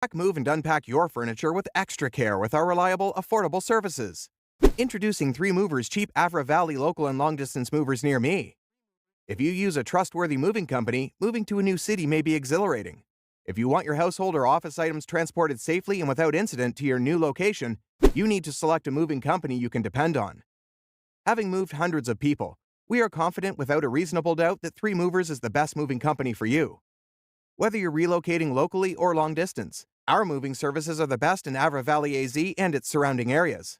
Pack, move, and unpack your furniture with extra care with our reliable, affordable services. Introducing 3 Movers cheap Avra Valley local and long-distance movers near me. If you use a trustworthy moving company, moving to a new city may be exhilarating. If you want your household or office items transported safely and without incident to your new location, you need to select a moving company you can depend on. Having moved hundreds of people, we are confident without a reasonable doubt that 3 Movers is the best moving company for you. Whether you're relocating locally or long distance, our moving services are the best in Avra Valley AZ and its surrounding areas.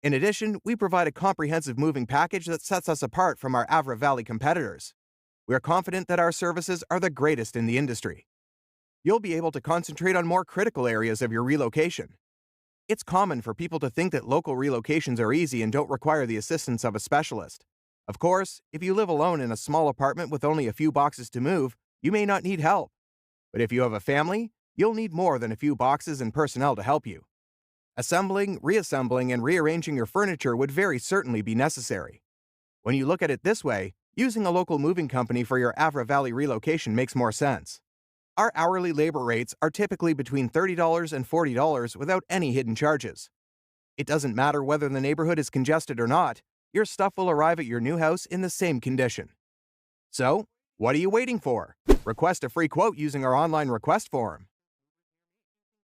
In addition, we provide a comprehensive moving package that sets us apart from our Avra Valley competitors. We are confident that our services are the greatest in the industry. You'll be able to concentrate on more critical areas of your relocation. It's common for people to think that local relocations are easy and don't require the assistance of a specialist. Of course, if you live alone in a small apartment with only a few boxes to move, you may not need help. But if you have a family, you'll need more than a few boxes and personnel to help you. Assembling, reassembling, and rearranging your furniture would very certainly be necessary. When you look at it this way, using a local moving company for your Avra Valley relocation makes more sense. Our hourly labor rates are typically between $30 and $40 without any hidden charges. It doesn't matter whether the neighborhood is congested or not, your stuff will arrive at your new house in the same condition. So, what are you waiting for? Request a free quote using our online request form.